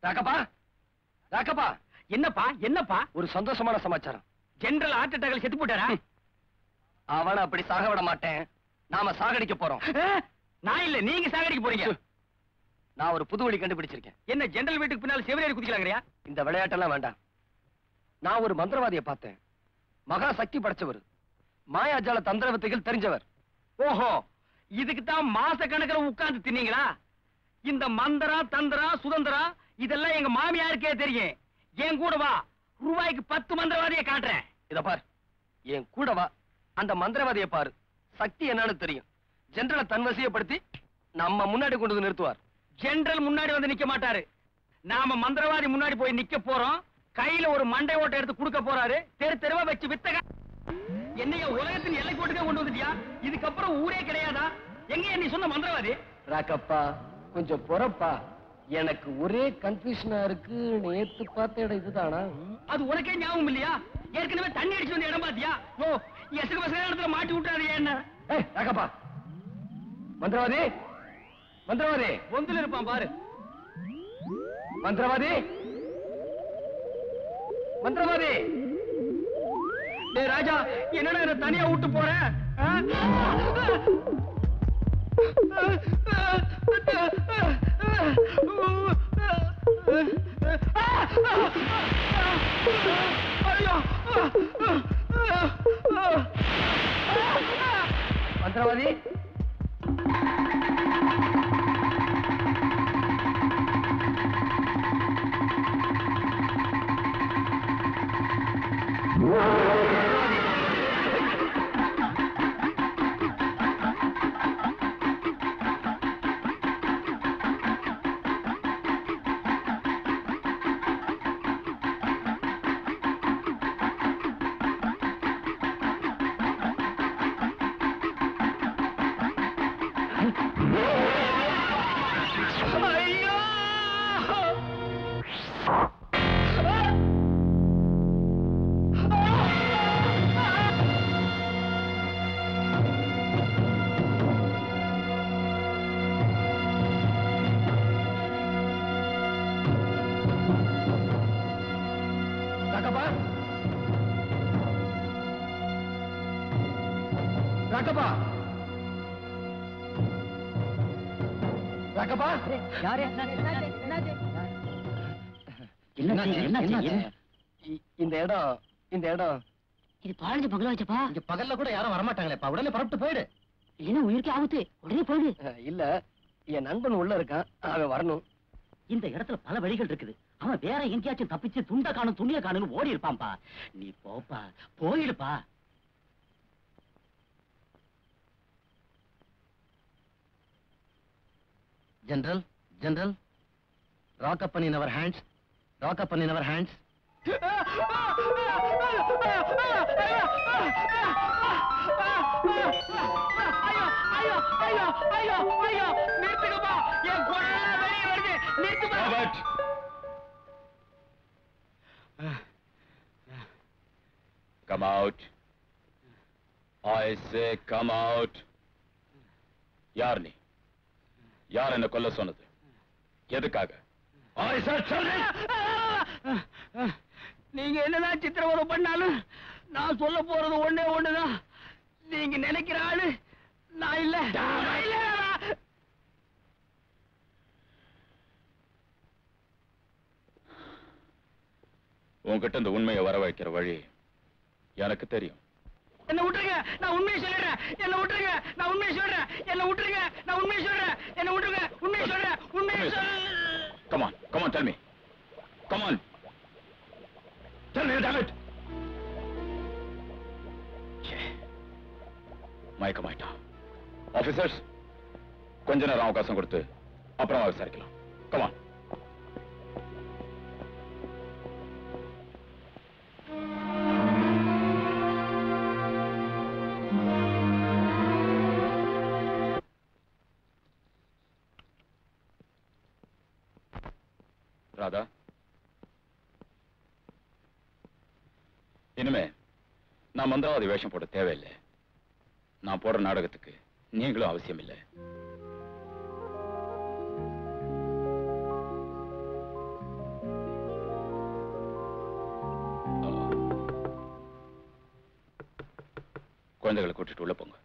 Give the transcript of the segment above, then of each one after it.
ராக்கப்பா, ராக்கப்பா. என்னப்பா என்னப்பா? ஒரு சந்தோஷமான சமாச்சாரம். ஜெனரல் ஹார்ட் அட்டாக்ல செத்து போட்டாரா? அவனை அப்படி சாக விட மாட்டேன். நாம சாகடிக்க போறோம். நான் இல்ல, நீங்க சாகடிக்க போறீங்க. நான் ஒரு புது வழி கண்டுபிடிச்சிருக்கேன். என்ன ஜெனரல் வீட்டுக்கு பின்னால் செவரேறி குதிக்கலாங்கறியா? இந்த விளையாட்டெல்லாம் வேண்டாம். நான் ஒரு மந்திரவாதியை பார்த்தேன். மகா சக்தி படைச்சவர், மாயாஜால தந்திர வித்தைகள் தெரிஞ்சவர். ஓஹோ, இதுக்கு தான் மாச கணக்கில் உட்கார்ந்து தின்னீங்களா? இந்த மந்திரா தந்திரா சுதந்திரா இதெல்லாம் எங்க மாமியாருக்கே தெரியும். என் கூட வா, ரூபாய்க்கு 10 மந்திரவாதியை காட்டுறேன். இத பார், என் கூட வா, அந்த மந்திரவாதியை பாரு. சக்தி என்னன்னு தெரியும். ஜெனரலை தன்வசியப்படுத்தி நம்ம முன்னாடி கொண்டு வந்து நிறுத்துவார். ஜெனரல் முன்னாடி வந்து நிக்க மாட்டாரு. நாம மந்திரவாதி முன்னாடி போய் நிக்க போறோம். கையில ஒரு மண்டை ஓட்டை எடுத்து கொடுக்க போறாரு. தெரு தெருவா வச்சு வித்தக. என்னைய உலகத்தின் எல்லை கோட்டுக்கே கொண்டு வந்துட்டியா? இதுக்கப்புறம் ஊரே கிடையாதா? எங்க நீ சொன்ன மந்திரவாதி? ராக்கப்பா, கொஞ்சம் பொறப்பா. எனக்கு ஒரே கன்ஃபியூஷனா இருக்கு. நேத்து பார்த்த இடம் இதுதானா? அது உனக்கே ஞாபகம் இல்லையா? ஏற்கனவே தண்ணி அடிச்சு வந்த இடம் பாத்தியா? ஓ, எசுக்கு பசங்க இடத்துல மாட்டி விட்டாரு. என்ன ராக்கப்பா, மந்திரவாதி, மந்திரவாதி பொந்துல இருப்பான் பாரு. மந்திரவாதி, மந்திரவாதி. டேய் ராஜா, என்னடா என்ன தனியா விட்டு போற? மந்திரவாதி, ராக்கப்பா, ராக்கப்பா. யாரு? இந்த இடம், இந்த இடம் இது பாழஞ்ச பகல வச்சப்பா. இங்க பகல்ல கூட யாரும் வரமாட்டாங்களேப்பா. உடனே பரப்பிட்டு போயிடு. இல்லைன்னா உயிருக்கு ஆபத்து. உடனே போயிடு. இல்ல, என் நண்பன் உள்ள இருக்கான், அவன் வரணும். இந்த இடத்துல பல வழிகள் இருக்குது. அவன் வேற எங்கேயாச்சும் தப்பிச்சு துண்ட காணும் துணிய காணுன்னு ஓடி இருப்பான்பா. நீ போப்பா, போயிடுப்பா. General, General, rock up in our hands, rock up in our hands. Come out. I say come out. யார் நீ? யார் என்ன கொல்ல சொன்னது? எதுக்காக? நீங்க என்னதான் சித்திரவதை பண்ணாலும் நான் சொல்ல போறது ஒண்ணே ஒண்ணுதான். நீங்க நினைக்கிற ஆளு நான் இல்ல. உன்கிட்ட இந்த உண்மையை வர வைக்கிற வழி எனக்கு தெரியும். என்ன விட்டுருங்க, நான் உண்மையை சொல்லிடுறேன். என்ன விட்டுருங்க, நான் உண்மையை சொல்றேன். என்ன விட்டுருங்க, நான் உண்மையை சொல்றேன். என்ன விட்டுருங்க, உண்மையை சொல்றேன். உண்மையை Come on, come on, tell me. Come on. Tell me, damn it. மயக்கமாயிட்டா. ஆபீசர்ஸ், கொஞ்ச நேரம் அவகாசம் கொடுத்து அப்புறமா விசாரிக்கலாம். Come on. ராதா, இனிமே நான் மந்திரவாதி வேஷம் போட தேவையில்லை. நான் போடுற நாடகத்துக்கு நீங்களும் அவசியம் இல்லை. குழந்தைகளை கூட்டிட்டு உள்ள போங்க.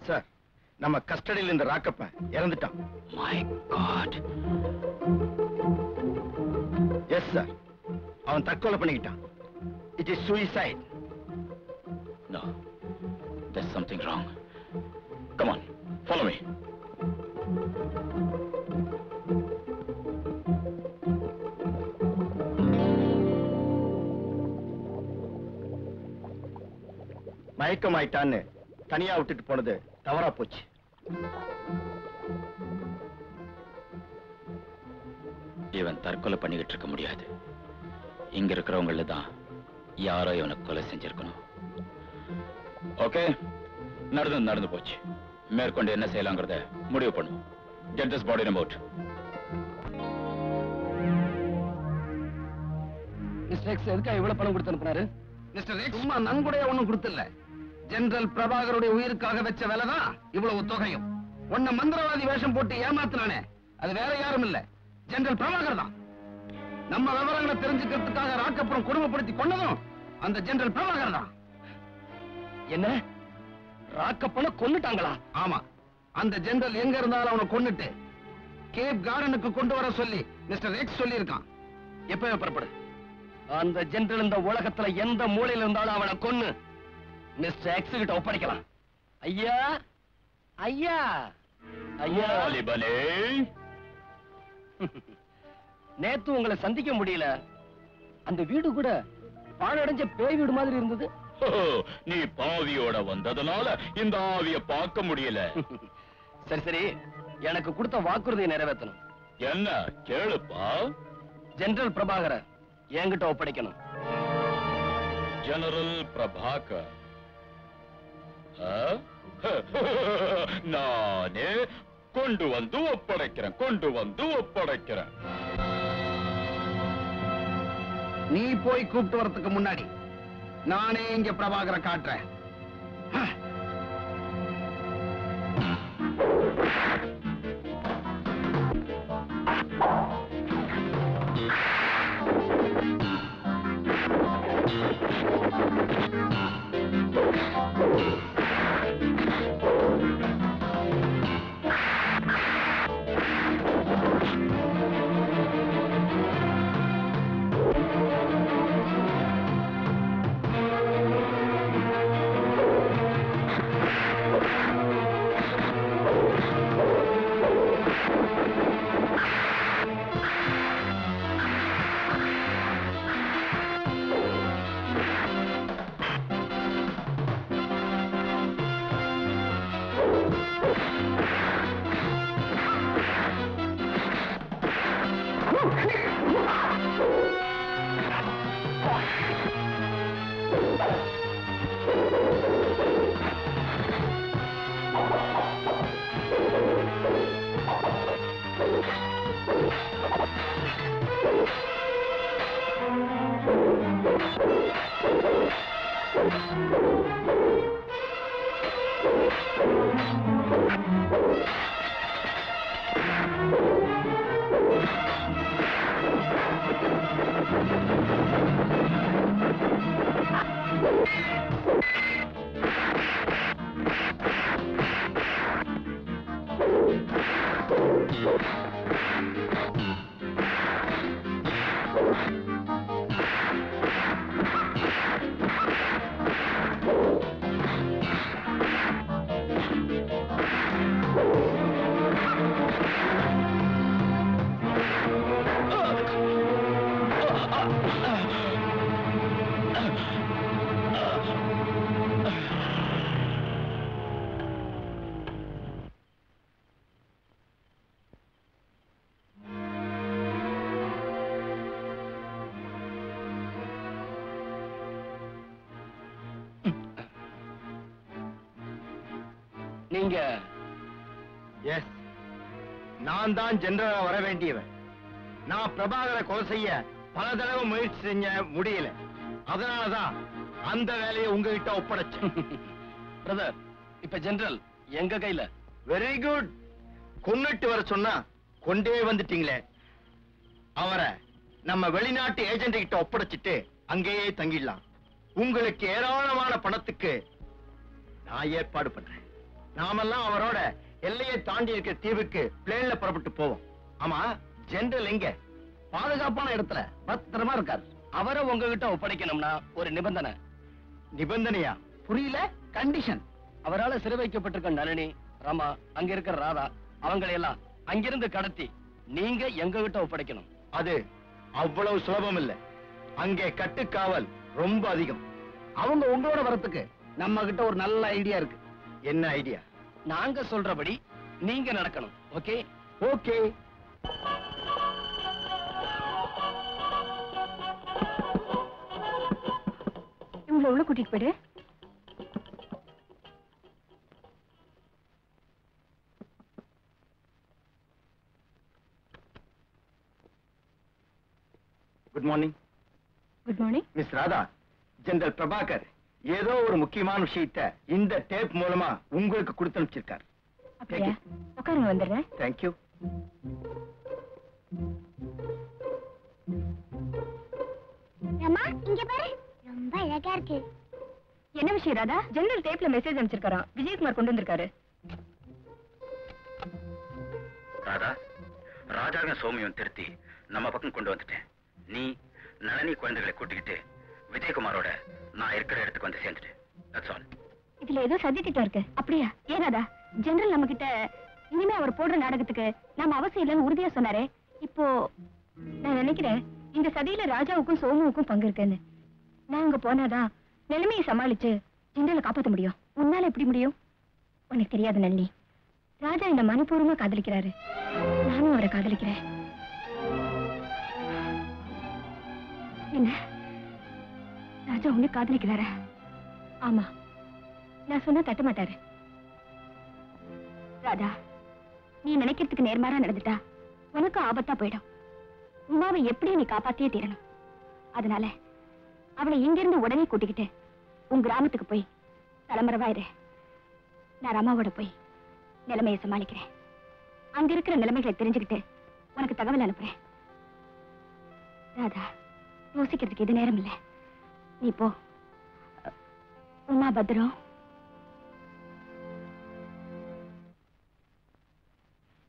சார், நம்ம கஸ்டடியில் இந்த ராக்கப்ப இறந்துட்டான். My god. எஸ் சார், அவன் தற்கொலை பண்ணிக்கிட்டான். It is suicide. No, there's something wrong. Come on, follow me. மயக்கமாயிட்டான்னு தனியா விட்டுட்டு போனது தவறா போச்சு. இவன் தற்கொலை பண்ணிக்கிட்டு இருக்க முடியாது. இங்க இருக்கிறவங்கள தான் யாரோ இவனை கொலை செஞ்சிருக்கணும். ஓகே, நடந்து போச்சு. மேற்கொண்டு என்ன செய்யலாங்கிறத முடிவு பண்ணும். Get this body removed. Mister X எதுக்காக இவ்வளவு பணம் கொடுத்து அனுப்புனாரு? மிஸ்டர் எக்ஸ் சும்மா நன்கொடையா ஒண்ணும் கொடுத்தில்ல. ஜெனரல் பிரபாகருடைய உயிருக்காக வச்ச வேலைதான் இவ்வளவு தொகையும். உன்னை மந்திரவாதி வேஷம் போட்டு ஏமாத்தினானே, அது வேற யாரும் இல்ல, ஜெனரல் பிரபாகர் தான். நம்ம விவரங்களை தெரிஞ்சுக்கிறதுக்காக ராக்கப்புறம் குடும்பப்படுத்தி கொண்டதும் அந்த ஜெனரல் பிரபாகர் தான். என்ன, ராக்கப்பன கொன்னுட்டாங்களா? ஆமா, அந்த ஜெனரல் எங்க இருந்தாலும் அவனை கொன்னுட்டு கேப் கார்டனுக்கு கொண்டு வர சொல்லி மிஸ்டர் எக்ஸ் சொல்லி இருக்கான். எப்பவே புறப்படு. அந்த ஜெனரல் இந்த உலகத்துல எந்த மூலையில இருந்தாலும் அவனை கொன்னு மிஸ்டர் எக்ஸ் கிட்ட ஒப்படைக்கலாம். ஐயா ஐயா ஐயா, நேத்து உங்களை சந்திக்க முடியல. அந்த வீடு கூட பாழடைஞ்ச பேய் வீடு மாதிரி இருந்தது. நீ பாவியோட வந்ததுனால இந்த ஆவிய பார்க்க முடியல. சரி சரி, எனக்கு கொடுத்த வாக்குறுதியை நிறைவேற்றணும். என்ன கேளுப்பா. ஜெனரல் பிரபாகர என்கிட்ட ஒப்படைக்கணும். ஜெனரல் பிரபாகர்? நானே கொண்டு வந்து ஒப்படைக்கிறேன். நீ போய் கூப்பிட்டு வரதுக்கு முன்னாடி நானே இங்க பிரபாகரை காட்டுறேன். நீங்க? எஸ், நான் தான் ஜெனரலா வர வேண்டியவன். நான் பிரபாகரை கொலை செய்ய பல தடவை முயற்சி செஞ்ச முடியல. அதனாலதான் அந்த வேலையை உங்ககிட்ட ஒப்படைச்சேன். பிரதர், இப்ப ஜெனரல் எங்க கையில. Very good. கொன்னுட்டு வர சொன்னா கொண்டே வந்துட்டீங்களே. அவரை நம்ம வெளிநாட்டு ஏஜென்ட் கிட்ட ஒப்படைச்சிட்டு அங்கேயே தங்கிடலாம். உங்களுக்கு ஏராளமான பணத்துக்கு நான் ஏற்பாடு பண்றேன். நாமெல்லாம் அவரோட எல்லையை தாண்டி இருக்கிற தீவுக்கு பிளேன்ல புறப்பட்டு போவோம். ஆமா, ஜெனரல் எங்க? பாதுகாப்பான இடத்துல பத்திரமா இருக்கார். அவரை உங்ககிட்ட ஒப்படைக்கணும்னா ஒரு நிபந்தனை. நிபந்தனையா? புரியல? கண்டிஷன். அவரால சிறை வைக்கப்பட்டிருக்க நளினி, ராமா, அங்க இருக்கிற ராதா, அவங்களை எல்லாம் அங்கிருந்து கடத்தி நீங்க எங்ககிட்ட ஒப்படைக்கணும். அது அவ்வளவு சுலபம் இல்ல. அங்கே கட்டுக்காவல் ரொம்ப அதிகம். அவங்க உங்களோட வரத்துக்கு நம்ம கிட்ட ஒரு நல்ல ஐடியா இருக்கு. என்ன ஐடியா? நாங்க சொல்றபடி நீங்க நடக்கணும். ஓகே? ஓகே. இவங்களை உள்ள கூட்டிட்டு போயிடு. Good morning. Good morning. Miss Radha, general Prabhakar ஏதோ ஒரு முக்கியமான விஷயத்தை இந்த டேப் மூலமா உங்களுக்கு கொடுத்து அனுப்பிச்சிருக்கார். அப்படியா? உட்காருங்க, வந்துடுறேன். தேங்க்யூ. அம்மா, இங்க பாரு, ரொம்ப அழகா இருக்கு. என்ன விஷயம் ராதா? ஜெனரல் டேப்ல மெசேஜ் அனுப்பிச்சிருக்காராம். விஜயகுமார் கொண்டு வந்திருக்காரு. ராதா, ராஜாவையும் சோமியும் திருத்தி நம்ம பக்கம் கொண்டு வந்துட்டேன். நீ நளினி குழந்தைகளை கூட்டிக்கிட்டு விஜயகுமாரோட நான் இருக்கிற இடத்துக்கு வந்து சேர்ந்துட்டேன். That's all. இதுல ஏதோ சதி திட்டம் இருக்கு. அப்படியா? ஏன் ராதா? ஜெனரல் நம்ம கிட்ட இனிமே அவர் போடுற நாடகத்துக்கு நாம அவசியம் இல்லைன்னு உறுதியா சொன்னாரே. இப்போ நான் நினைக்கிறேன் இந்த சதியில ராஜாவுக்கும் சோமுவுக்கும் பங்கு இருக்குன்னு. நான் அங்க போனாதான் நிலைமையை சமாளிச்சு ஜெனரலை காப்பாற்ற முடியும். உன்னால எப்படி முடியும்? உனக்கு தெரியாது நளினி. ராஜா என்ன மனப்பூர்வமா காதலிக்கிறாரு. நானும் அவரை காதலிக்கிறேன். என்ன, ராஜா உன்னை காதலிக்கிறாரா? ஆமா, நான் சொன்னா தட்ட மாட்டாரு. ராதா, நீ நினைக்கிறதுக்கு நேர்மாறா நடந்துட்டா உனக்கு ஆபத்தா போயிடும். உமாவை எப்படி நீ காப்பாத்தியே தீரணும். அதனால அவளை இங்கிருந்து உடனே கூட்டிக்கிட்டு உன் கிராமத்துக்கு போய் தலைமறைவாயிரு. நான் ராமாவோட போய் நிலைமையை சமாளிக்கிறேன். அங்க இருக்கிற நிலைமைகளை தெரிஞ்சுக்கிட்டு உனக்கு தகவல் அனுப்புறேன். ராதா, யோசிக்கிறதுக்கு இது நேரம் இல்ல. நீ போ. உமா பத்திரம்.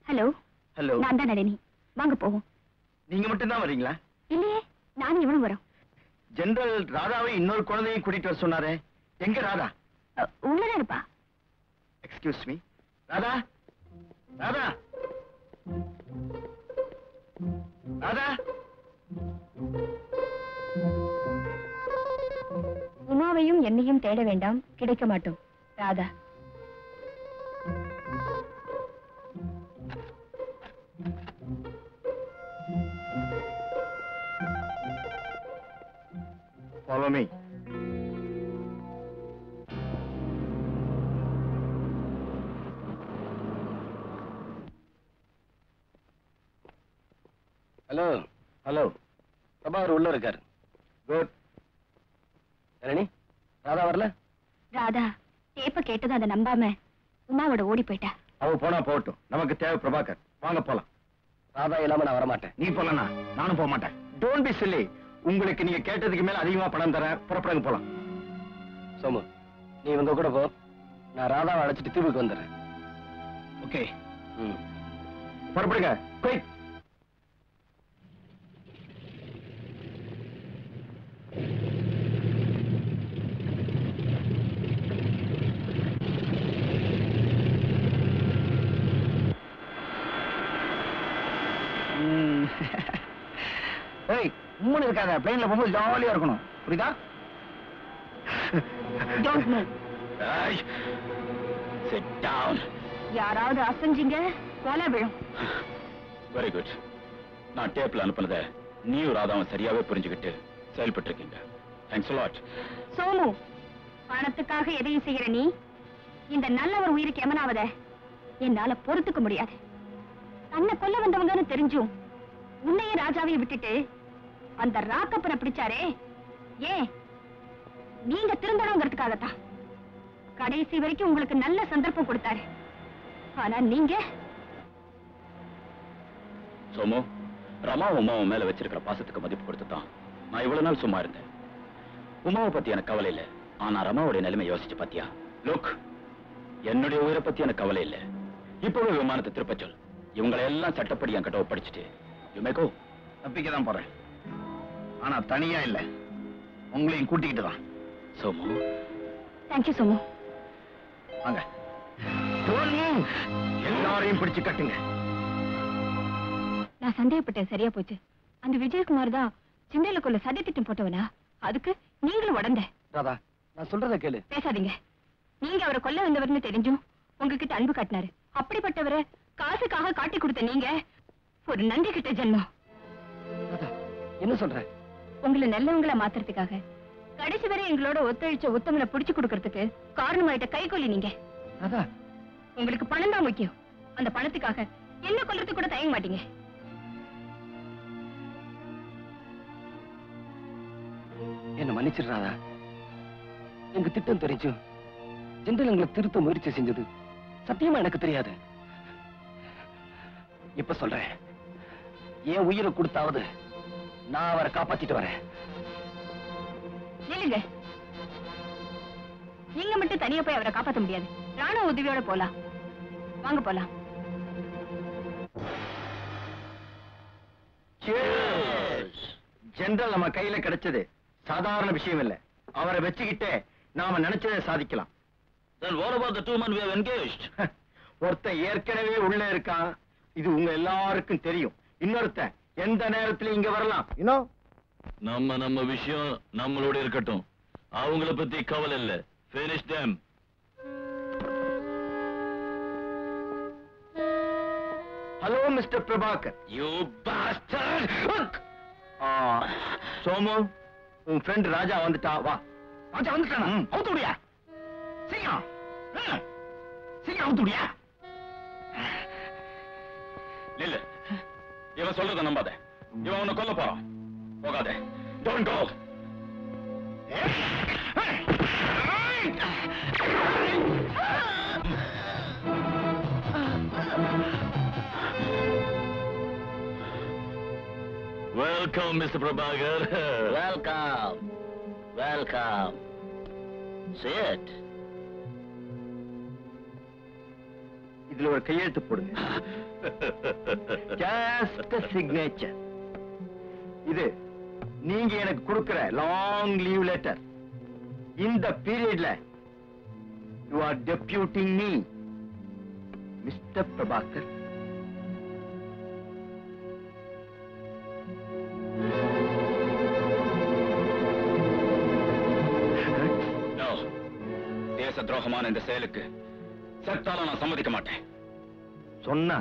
ஹலோ. ஹலோ. நான் தான் நளினி. வாங்க போவோம். நீங்க மட்டும் தான் வரீங்களா? இல்லையே, நானும் இவனும் வரோம். ஜெனரல் ராதாவை இன்னொரு குழந்தையும் கூட்டிட்டு வர சொன்னாரே, எங்க ராதா? உள்ளதான் இருப்பா. Excuse me. ராதா, ராதா, ராதா. உமாவையும் என்னையும் தேட வேண்டாம், கிடைக்க மாட்டோம். Radha. Follow me. Hello. Hello. Prabhakar உள்ள இருக்காரு. குட். நளினி, ராதா வரல? ராதா டேப்ப கேட்டதும் அதை நம்பாம உமாவோட ஓடி போயிட்டா. அவ போனா போகட்டும், நமக்கு தேவை பிரபாகர். வாங்க போலாம். ராதா இல்லாம நான் வரமாட்டேன். நீ போலனா நானும் போக மாட்டேன். Don't be chilli. உங்களுக்கு நீங்க கேட்டதுக்கு மேல அதிகமா பணம் தரேன். புறப்படுங்க போலாம். சோமு, நீ இவங்க கூட போ. நான் ராதாவை அழைச்சிட்டு தீவுக்கு வந்துடுறேன். ஓகே. ம். புறப்படுங்க. குயிக். ஏய், உம்முன்னு இருக்காத. பிளேன்ல போகும்போது ஜாலியா இருக்கணும். புரியுதா? Don't move. Hey, sit down. யாராவது அசஞ்சிங்க கொலை விழும். Very good. நான் டேப்ல அனுப்புனத நீயும் ராதாவும் சரியாவே புரிஞ்சுக்கிட்டு செயல்பட்டு இருக்கீங்க. Thanks a lot. சோமு, பணத்துக்காக எதையும் செய்யற நீ இந்த நல்லவர் உயிருக்கு எமனாவத என்னால பொறுத்துக்க முடியாது. தன்னை கொல்ல வந்தவங்கன்னு தெரிஞ்சும் உன்னையே ராஜாவையும் விட்டுட்டு அந்த ராக்கப்பரை பிடிச்சாரே, ஏன்? நீங்க திருந்தணுங்கிறதுக்காகத்தான். கடைசி வரைக்கும் உங்களுக்கு நல்ல சந்தர்ப்பம் கொடுத்தாரு. ஆனா நீங்க சோமு, ரமா உமாவை மேல வச்சிருக்கிற பாசத்துக்கு மதிப்பு கொடுத்துதான் நான் இவ்வளவு நாள் சும்மா இருந்தேன். உமாவை பத்தி எனக்கு கவலை இல்ல, ஆனா ரமாவுடைய நிலைமை யோசிச்சு பாத்தியா? லுக், என்னுடைய உயிரை பத்தி எனக்கு கவலை இல்ல. இப்பவே விமானத்தை திருப்ப சொல். இவங்களை எல்லாம் சட்டப்படி என்கிட்ட ஒப்படைச்சிட்டு யுமேகோ. தப்பிக்கதான் போறேன், ஆனா தனியா இல்ல, உங்களையும் கூட்டிக்கிட்டு தான். சோமு, தேங்க்யூ சோமு. வாங்க, எல்லாரையும் பிடிச்சு கட்டுங்க. நான் சந்தேகப்பட்டேன், சரியா போச்சு. அந்த விஜயகுமார் தான் சிண்டையிலுக்குள்ள சதி திட்டம் போட்டவனா? அதுக்கு நீங்களும் உடந்த. ராதா, நான் சொல்றத கேளு. பேசாதீங்க. நீங்க அவரை கொல்ல வந்தவர்னு தெரிஞ்சும் உங்ககிட்ட அன்பு காட்டினாரு. அப்படிப்பட்டவரை காசுக்காக காட்டி கொடுத்த நீங்க ஒரு நன்றி கிட்ட ஜென்மம். ராதா, என்ன சொல்ற? உங்களை நல்லவங்கள மாத்துறதுக்காக கடைசி வரை எங்களோட ஒத்துழைச்ச உத்தமனை புடிச்சு கொடுக்கறதுக்கு காரணமாயிட்ட கைகொல்லி நீங்க. ராதா, உங்களுக்கு பணம் தான் முக்கியம். அந்த பணத்துக்காக என்ன கொல்றதுக்கு கூட தயங்க மாட்டீங்க. என்ன மன்னிச்சிடுறாதா. எங்க திட்டம் தெரிஞ்சும் ஜெனரல் எங்களை திருத்த முயற்சி செஞ்சது சத்தியமா எனக்கு தெரியாது. இப்ப சொல்றேன், என் உயிரை கொடுத்தாவது நான் அவரை காப்பாத்திட்டு வரேன். நில்லுங்க. நீங்க மட்டும் தனியா போய் அவரை காப்பாத்த முடியாது. ராணுவ உதவியோட போலாம். வாங்க போலாம். ஜெனரல் நம்ம கையில கிடைச்சது சாதாரண விஷயம் இல்ல. அவரை வச்சுக்கிட்டே நாம நினைச்சதை சாதிக்கலாம். Then what about the two men we have engaged? ஒருத்தன் ஏற்கனவே உள்ள இருக்கான், இது உங்க எல்லாருக்கும் தெரியும். இன்னொருத்தன் எந்த நேரத்துல இங்க வரலாம். இன்னும் நம்ம விஷயம் நம்மளோட இருக்கட்டும், அவங்கள பத்தி கவலை இல்ல. Finish them. Hello mister Prabhakar. You bastard! Somu, உன் ஃப்ரெண்ட் ராஜா வந்துட்டா. வா. ராஜா வந்துட்டானா? அவுத்துடியா? சீக்கிரம் சீக்கிரம் அவுத்துடியா? இல்ல, இவன் சொல்றத நம்பாத. இவன் உன்னை கொல்ல போறான். போகாதே. Don't go. Welcome, Mr. Prabhakar. Welcome. Welcome. Sit. இதுல ஒரு கையெழுத்து போடுங்க. Just a signature. இது நீங்க எனக்கு கொடுக்கிற லாங் லீவ் லெட்டர். இந்த பீரியட்ல you are deputing me, Mr. Prabhakar. No. தேச துரோகமான இந்த செயலுக்கு செத்தாலும் நான் சம்மதிக்க மாட்டேன். சொன்னா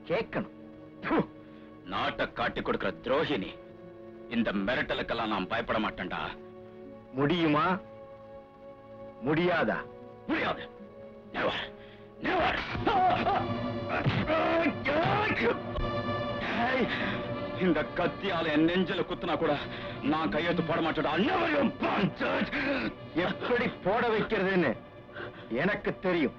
கேட்கணும். நாட்டை காட்டி கொடுக்கிற துரோகினி. இந்த மிரட்டலுக்கெல்லாம் நான் பயப்பட மாட்டேன்டா. முடியுமா? முடியாதா? முடியாது. Never. Never. இந்த கத்தியால என் நெஞ்சில குத்துனா கூட நான் கையெழுத்து போட மாட்டேன்டா. Never, you bastard. எப்படி போட வைக்கிறதுன்னு எனக்கு தெரியும்.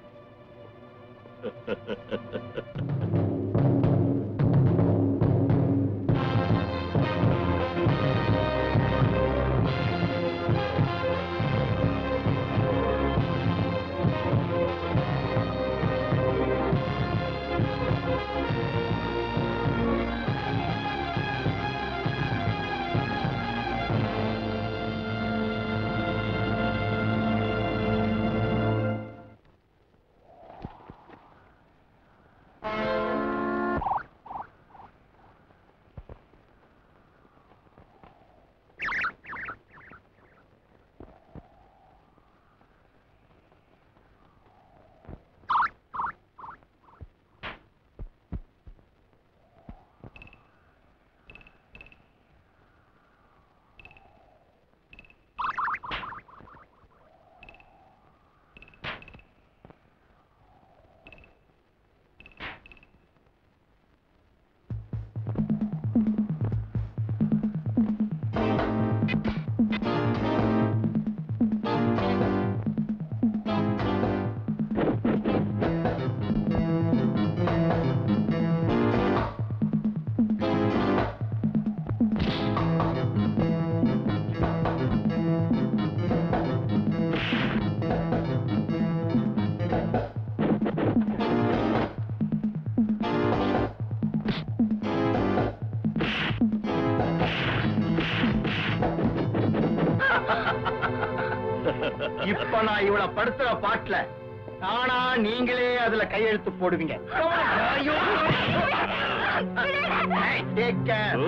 இப்ப நான் இவள படுத்துற பாட்டுல தானா நீங்களே அதுல கையெழுத்து போடுவீங்க. Take care.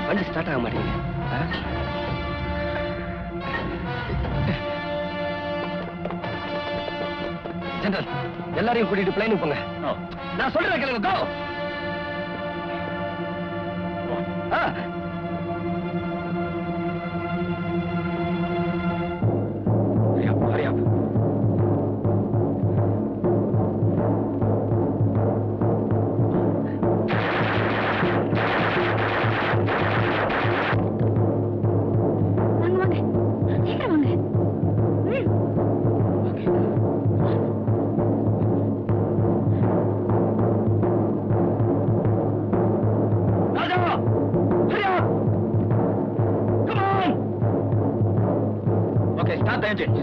வண்டி ஸ்டார்ட் ஆக மாட்டேங்குது. ஜெனரல், எல்லாரையும் கூட்டிட்டு பிளைனுக்கு போங்க. நான் சொல்றேன் கேளுங்க. கோ. Hurry up. Okay, start the engine.